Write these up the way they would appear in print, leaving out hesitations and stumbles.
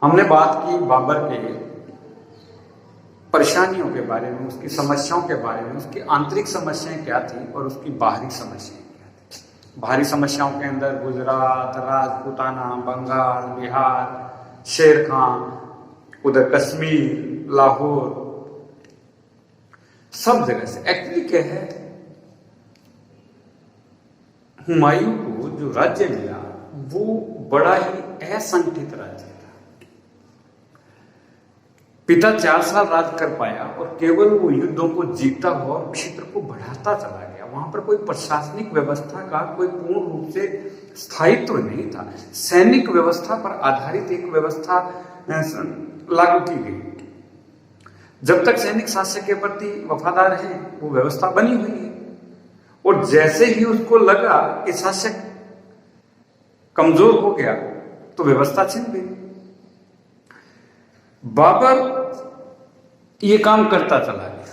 हमने बात की बाबर के परेशानियों के बारे में, उसकी समस्याओं के बारे में, उसकी आंतरिक समस्याएं क्या थी और उसकी बाहरी समस्याएं क्या थी। बाहरी समस्याओं के अंदर गुजरात, राजपूताना, बंगाल, बिहार, शेर खान, उधर कश्मीर, लाहौर, सब जगह से। एक्चुअली क्या है, हुमायूं को जो राज्य मिला वो बड़ा ही असंगठित राज्य था। पिता 4 साल राज कर पाया और केवल वो युद्धों को जीतता हुआ और क्षेत्र को बढ़ाता चला गया। वहां पर कोई प्रशासनिक व्यवस्था का कोई पूर्ण रूप से स्थायित्व नहीं था। सैनिक व्यवस्था पर आधारित एक व्यवस्था लागू की गई। जब तक सैनिक शासक के प्रति वफादार हैं वो व्यवस्था बनी हुई है, और जैसे ही उसको लगा कि शासक कमजोर हो गया तो व्यवस्था छिन गई। बाबर ये काम करता चला गया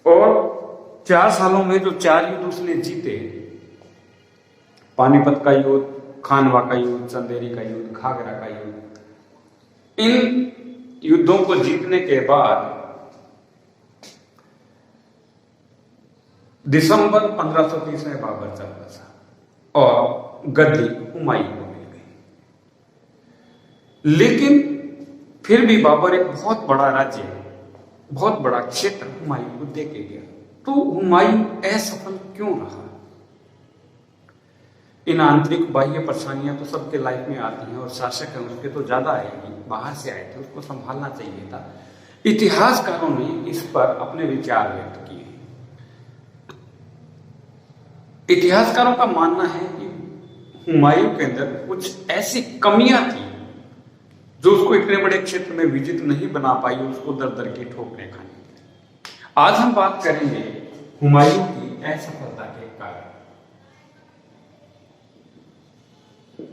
और 4 सालों में जो 4 युद्ध उसने जीते, पानीपत का युद्ध, खानवा का युद्ध, चंदेरी का युद्ध, घाघरा का युद्ध, इन युद्धों को जीतने के बाद दिसंबर 1530 में बाबर चल बसा और गद्दी हुमायूं को मिल गई। लेकिन फिर भी बाबर एक बहुत बड़ा राज्य, बहुत बड़ा क्षेत्र हुमायूं को दे के गया। तो हुमायूं असफल क्यों रहा? इन आंतरिक बाह्य परेशानियां तो सबके लाइफ में आती हैं और शासक है उसके तो ज्यादा आएगी। बाहर से आए थे, उसको संभालना चाहिए था। इतिहासकारों ने इस पर अपने विचार व्यक्त किए। इतिहासकारों का मानना है कि हुमायूं के अंदर कुछ ऐसी कमियां थी जो उसको इतने बड़े क्षेत्र में विजित नहीं बना पाई, उसको दर दर की ठोकरें खानी। आज हम बात करेंगे हुमायूं की असफलता के कारण।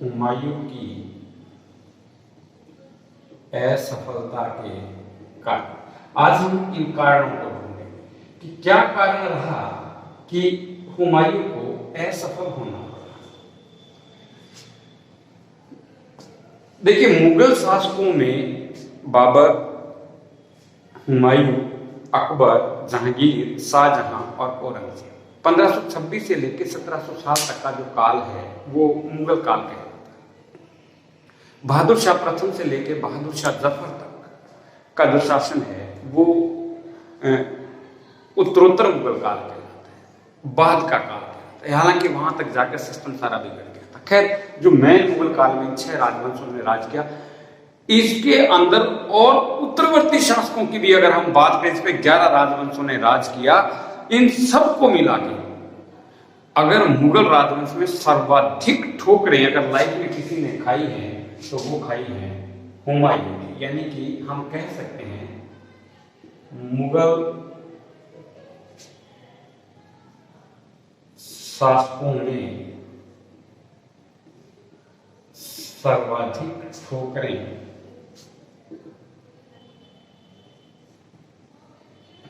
हुमायूं की असफलता के कारण आज हम इन कारणों को ढूंढेंगे कि क्या कारण रहा कि हुमायूं को असफल होना पड़ा। देखिए, मुगल शासकों में बाबर, हुमायूं, अकबर, जहांगीर, शाहजहां और औरंगजेब 1526 से लेकर 1700 तक का जो काल है वो मुगल काल कहलाता है। बहादुर शाह प्रथम से लेकर बहादुर शाह जफर तक का जो शासन है वो उत्तरोत्तर मुगल काल कहलाता है, बाद का काल कहलाता है। हालांकि वहां तक जाकर सिस्टम सारा बिगड़ गया था। खैर, जो मेन मुगल काल में 6 राजवंशों ने राज किया, इसके अंदर और उत्तरवर्ती शासकों की भी अगर हम बात करें, इस पे 11 राजवंशों ने राज किया। इन सबको मिला के अगर मुगल राजवंश में सर्वाधिक ठोकरें अगर लाइफ में किसी ने खाई है तो वो खाई है हुमायूं ने। यानी कि हम कह सकते हैं मुगल शासकों ने सर्वाधिक ठोकरें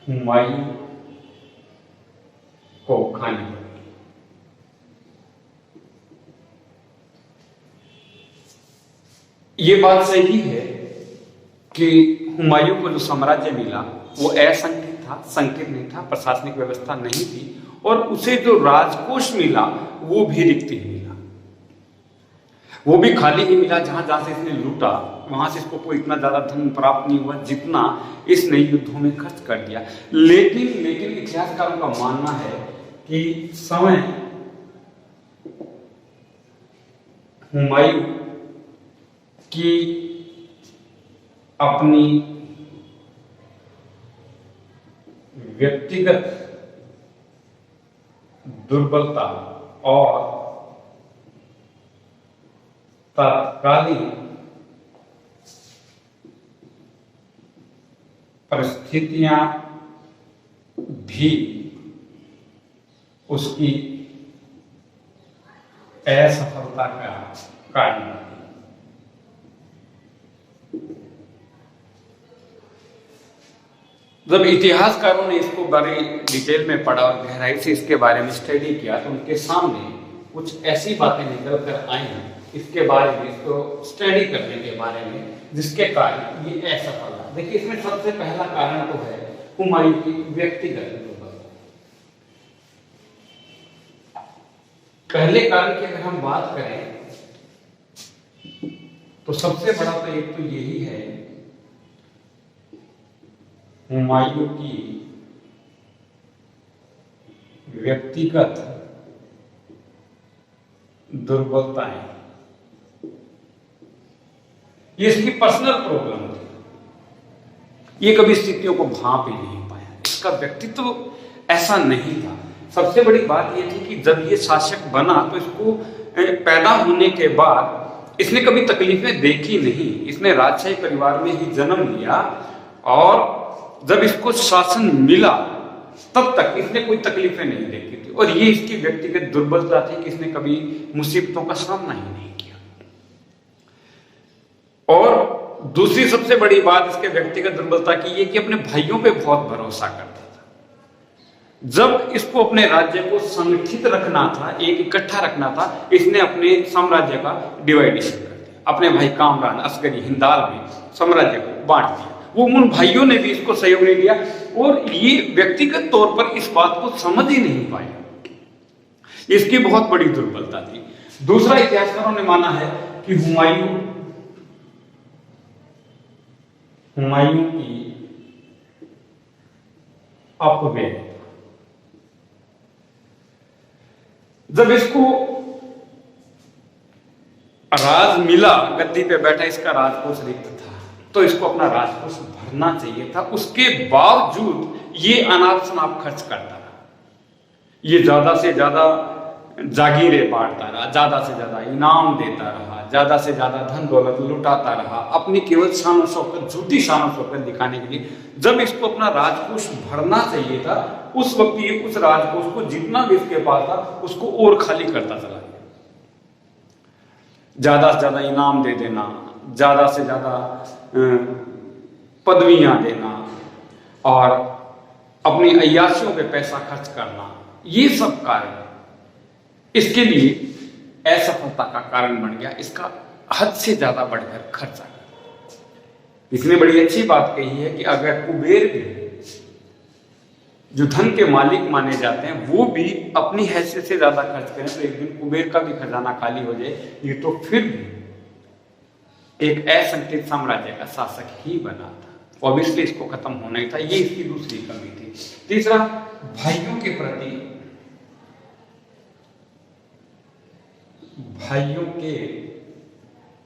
हुमायूं को खानी पड़ी। ये बात सही है कि हुमायूं को जो साम्राज्य मिला वो असंगठित था, संकीर्ण था, प्रशासनिक व्यवस्था नहीं थी, और उसे जो राजकोष मिला वो भी रिक्त ही मिला, वो भी खाली ही मिला। जहां जहां से इसने लूटा वहां से इसको कोई इतना ज्यादा धन प्राप्त नहीं हुआ जितना इसने युद्धों में खर्च कर दिया। लेकिन इतिहासकारों का मानना है कि समय हुमायूं की अपनी व्यक्तिगत दुर्बलता और तत्कालीन परिस्थितियां भी उसकी असफलता का कारण बनी। जब इतिहासकारों ने इसको बड़ी डिटेल में पढ़ा और गहराई से इसके बारे में स्टडी किया तो उनके सामने कुछ ऐसी बातें निकल कर आई इसके बारे में, इसको स्टडी करने के बारे में, जिसके कारण ये असफल रहा। देखिए इसमें सबसे पहला कारण तो है हुमायूं की व्यक्तिगत दुर्बलता। पहले कारण की अगर हम बात करें तो सबसे बड़ा तो एक तो यही है हुमायूं की व्यक्तिगत दुर्बलताएं। ये इसकी पर्सनल प्रॉब्लम थी, ये कभी स्थितियों को भांप ही नहीं पाया, इसका व्यक्तित्व ऐसा नहीं था। सबसे बड़ी बात यह थी कि जब ये शासक बना तो इसको पैदा होने के बाद इसने कभी तकलीफें देखी नहीं। इसने राजशाही परिवार में ही जन्म लिया और जब इसको शासन मिला तब तक इसने कोई तकलीफें नहीं देखी थी, और ये इसकी व्यक्तिगत दुर्बलता थी कि इसने कभी मुसीबतों का सामना ही नहीं किया। और दूसरी सबसे बड़ी बात इसके व्यक्तिगत दुर्बलता की ये कि अपने भाइयों पे बहुत भरोसा करता था। जब इसको अपने राज्य को संगठित रखना था, एक इकट्ठा रखना था, इसने अपने साम्राज्य का डिवाइडेशन कर दिया। अपने भाई कामरान, असगरी, हिंदाल में साम्राज्य को बांट दिया। वो उन भाइयों ने भी इसको सहयोग नहीं दिया और ये व्यक्तिगत तौर पर इस बात को समझ ही नहीं पाया। इसकी बहुत बड़ी दुर्बलता थी। दूसरा, इतिहासकारों ने माना है कि हुमायूं की अपव्यय। जब इसको राज मिला, गद्दी पे बैठा, इसका राजकोष रिक्त था, तो इसको अपना राजकोष भरना चाहिए था। उसके बावजूद ये अनाप शनाप खर्च करता रहा। ये ज्यादा से ज्यादा जागीरें बांटता रहा, ज्यादा से ज्यादा इनाम देता रहा, ज्यादा से ज्यादा धन दौलत लुटाता रहा, अपनी केवल शान शौकत, झूठी शान शौकत दिखाने के लिए। जब इसको अपना राजकोष भरना चाहिए था, उस वक्त ये उस राजकोष को जितना भी इसके पास था उसको और खाली करता चला गया। ज्यादा से ज्यादा इनाम दे देना, ज्यादा से ज्यादा पदवियां देना और अपनी अय्याशियों पे पैसा खर्च करना, ये सब कार्य इसके लिए असफलता का कारण बन गया। इसका हद से ज्यादा बढ़कर खर्चा। इसने बड़ी अच्छी बात कही है कि अगर कुबेर भी, जो धन के मालिक माने जाते हैं, वो भी अपनी हैसियत से ज्यादा खर्च करें तो एक दिन कुबेर का भी खजाना खाली हो जाए। ये तो फिर भी एक असंगठित साम्राज्य का शासक ही बना था। ऑब्वियसली इसको खत्म होना ही था। ये इसकी दूसरी कमी थी। तीसरा, भाइयों के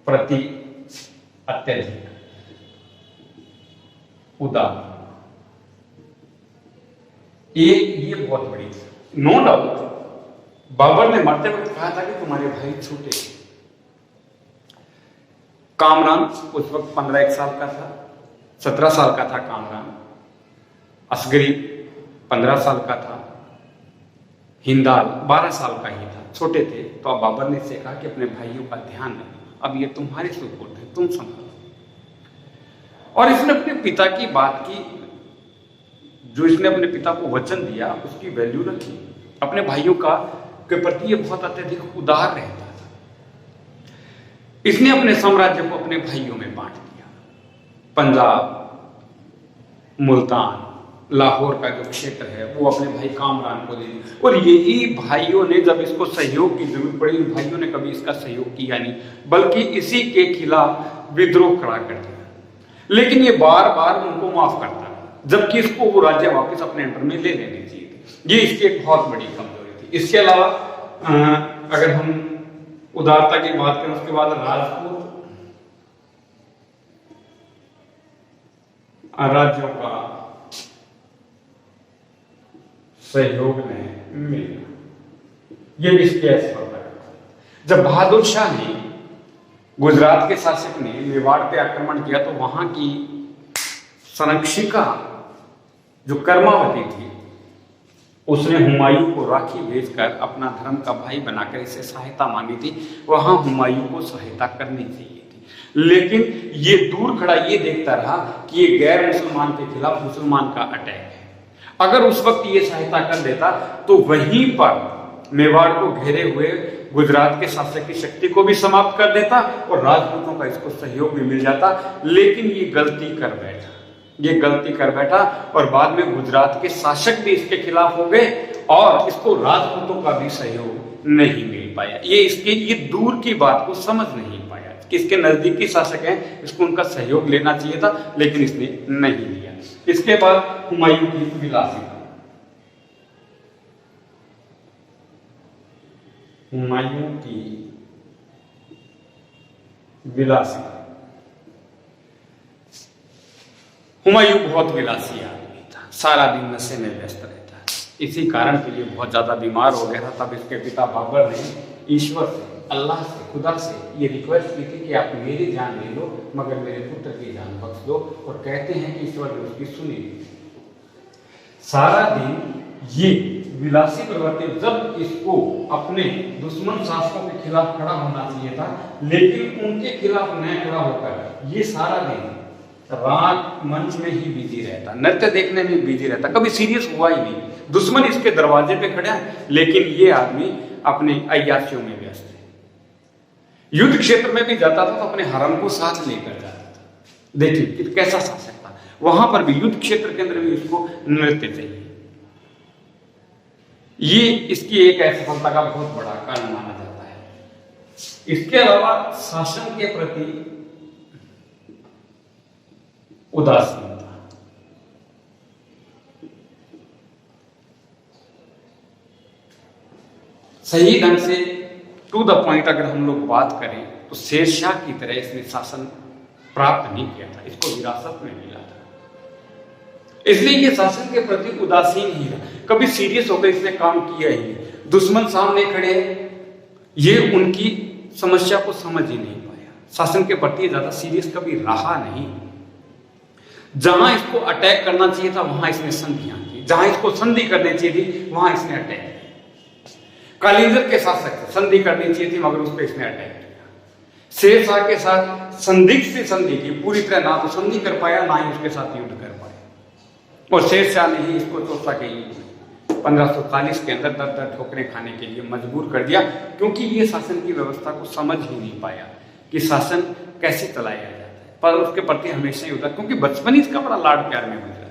प्रति अत्यधिक उदार। ये बहुत बड़ी, नो डाउट बाबर ने मरते वक्त कहा था कि तुम्हारे भाई छोटे। कामरान उस वक्त 15 साल का था, 17 साल का था कामरान। असगरी 15 साल का था, हिंदाल 12 साल का ही था, छोटे थे। तो अब बाबर ने इससे कहा कि अपने भाइयों का ध्यान रखना, अब ये तुम्हारे सुपुर्द है, तुम संभालो। और इसने अपने पिता की बात की, जो इसने अपने पिता को वचन दिया, उसकी वैल्यू रखी। अपने भाइयों के प्रति ये बहुत अत्यधिक उदार रहता था। इसने अपने साम्राज्य को अपने भाइयों में बांट दिया। पंजाब, मुल्तान, लाहौर का जो क्षेत्र है वो अपने भाई कामरान को दे दिया। और यही भाइयों ने, जब इसको सहयोग की जरूरत पड़ी, इन भाइयों ने कभी इसका सहयोग किया नहीं, बल्कि इसी के खिलाफ विद्रोह खड़ा कर दिया। लेकिन ये बार बार उनको माफ करता, जबकि इसको वो राज्य वापस अपने अंडर में ले लेने चाहिए थे। ये इसकी एक बहुत बड़ी कमजोरी थी। इसके अलावा अगर हम उदारता की बात करें, उसके बाद राजपूत राज्यों का सहयोग में मिला, ये भी इसकी असफलता। जब बहादुर शाह ने, गुजरात के शासक ने मेवाड़ पे आक्रमण किया, तो वहां की संरक्षिका जो कर्मावती थी, उसने हुमायूं को राखी भेजकर अपना धर्म का भाई बनाकर इसे सहायता मांगी थी। वहां हुमायूं को सहायता करनी चाहिए थी, लेकिन ये दूर खड़ा ये देखता रहा कि ये गैर मुसलमान के खिलाफ मुसलमान का अटैक है। अगर उस वक्त ये सहायता कर देता तो वहीं पर मेवाड़ को घेरे हुए गुजरात के शासक की शक्ति को भी समाप्त कर देता और राजपूतों का इसको सहयोग भी मिल जाता। लेकिन ये गलती कर बैठा और बाद में गुजरात के शासक भी इसके खिलाफ हो गए और इसको राजपूतों का भी सहयोग नहीं मिल पाया। ये दूर की बात को समझ नहीं पाया कि इसके नजदीकी शासक हैं, इसको उनका सहयोग लेना चाहिए था, लेकिन इसने नहीं लिया। इसके बाद हुमायूं की विलासिता। हुमायूं की विलासिता। हुमायूं बहुत विलासी आदमी था, सारा दिन नशे में व्यस्त रहता है, इसी कारण के लिए बहुत ज्यादा बीमार हो गया था। तब इसके पिता बाबर ने ईश्वर से, अल्लाह से, खुदा से ये रिक्वेस्ट की थी कि आप मेरी जान ले लो मगर मेरे पुत्र की जान बख्श दो, और कहते हैं कि ईश्वर ने उसकी सुनी। सारा दिन ये विलासी प्रवृत्ति, जब इसको अपने दुश्मन शासकों के खिलाफ खड़ा होना चाहिए था लेकिन उनके खिलाफ न खड़ा होकर ये सारा दिन राग मंच में ही बिजी रहता, नृत्य देखने में बिजी रहता, कभी सीरियस हुआ ही नहीं। दुश्मन इसके दरवाजे पे खड़े हैं लेकिन ये आदमी अपने अय्याशियों में व्यस्त है। युद्ध क्षेत्र में भी जाता था तो अपने हरम को साथ लेकर जाता था। देखिए कैसा शासक था, वहां पर भी युद्ध क्षेत्र के अंदर भी उसको नृत्य चाहिए। ये इसकी एक असफलता का बहुत बड़ा कारण माना जाता है। इसके अलावा शासन के प्रति उदासीनता। सही ढंग से टू द पॉइंट अगर हम लोग बात करें तो शेरशाह की तरह इसने शासन प्राप्त नहीं किया था, इसको विरासत में मिला था, इसलिए ये शासन के प्रति उदासीन ही रहा, कभी सीरियस होकर इसने काम किया ही नहीं। दुश्मन सामने खड़े, ये उनकी समस्या को समझ ही नहीं पाया, शासन के प्रति ज्यादा सीरियस कभी रहा नहीं। जहां इसको अटैक करना चाहिए था वहां इसने संधियां की, जहां इसको संधि करनी चाहिए थी वहां इसने अटैक किया। कालिंजर के साथ संधि करनी चाहिए थी मगर उस पर इसने अटैक किया। शेरशाह के साथ संदिग्ध से संधि की, पूरी तरह ना तो संधि कर पाया ना ही उसके साथ युद्ध कर पाया, और शेरशाह ने ही इसको तोसा के 1540 के अंदर दर ठोकरें खाने के लिए मजबूर कर दिया, क्योंकि ये शासन की व्यवस्था को समझ ही नहीं पाया कि शासन कैसे चलाया जाता है। पर उसके प्रति हमेशा ही होता, क्योंकि बचपन ही इसका बड़ा लाड प्यार में गुजरा था,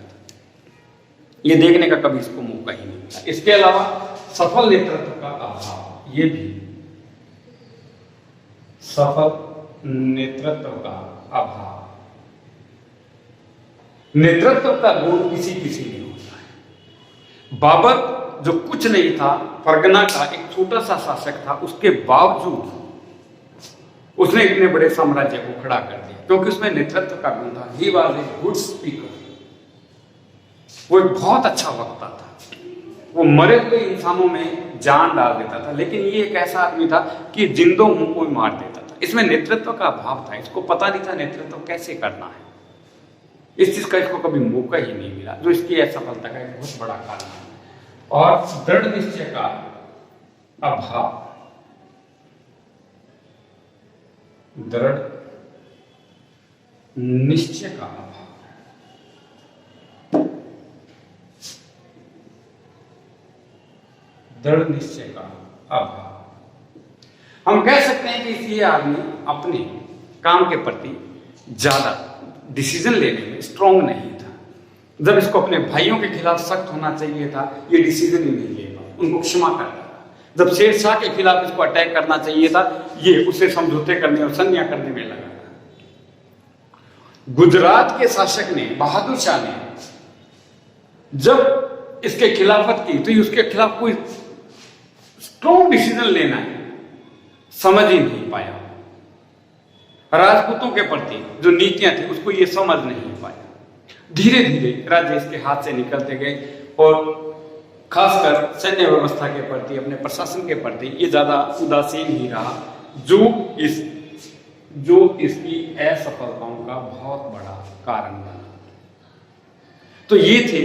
ये देखने का कभी इसको मौका ही नहीं मिला। इसके अलावा सफल नेतृत्व का अभाव, ये भी सफल नेतृत्व का अभाव। नेतृत्व का गुण किसी किसी में होता है। बाबर जो कुछ नहीं था, फरगना का एक छोटा सा शासक था, उसके बावजूद उसने इतने बड़े साम्राज्य को खड़ा कर दिया क्योंकि उसमें नेतृत्व का गुण था। He was a good speaker, वो एक बहुत अच्छा वक्ता था, वो मरे हुए इंसानों में जान डाल देता था, लेकिन ये एक ऐसा आदमी था कि जिंदों मुंह को मार देता था। इसमें नेतृत्व का अभाव था, इसको पता नहीं था नेतृत्व कैसे करना है, इस चीज का इसको कभी मौका ही नहीं मिला, जो इसकी असफलता का एक बहुत बड़ा कारण है। और दृढ़ निश्चय का अभाव, दृढ़ निश्चय का अभाव, दृढ़ निश्चय का अभाव। हम कह सकते हैं कि ये आदमी अपने काम के प्रति ज्यादा डिसीजन लेने में स्ट्रांग नहीं था। जब इसको अपने भाइयों के खिलाफ सख्त होना चाहिए था, ये डिसीजन ही नहीं ले पाया, उनको क्षमा करता था। जब शेरशाह के खिलाफ इसको अटैक करना चाहिए था, ये उसे समझौते करने और संधियां करने में लगा। गुजरात के शासक ने, बहादुर शाह ने, जब इसके खिलाफत की तो उसके खिलाफ कोई स्ट्रॉन्ग डिसीजन लेना है समझ ही नहीं पाया। राजपूतों के प्रति जो नीतियां थी उसको ये समझ नहीं पाया। धीरे धीरे राज्य इसके हाथ से निकलते गए और खासकर सैन्य व्यवस्था के प्रति, अपने प्रशासन के प्रति ये ज्यादा उदासीन ही रहा, जो इसकी असफलताओं का बहुत बड़ा कारण बना। तो ये थे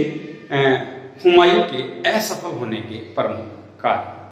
हुमायूं के असफल होने के प्रमुख कारण।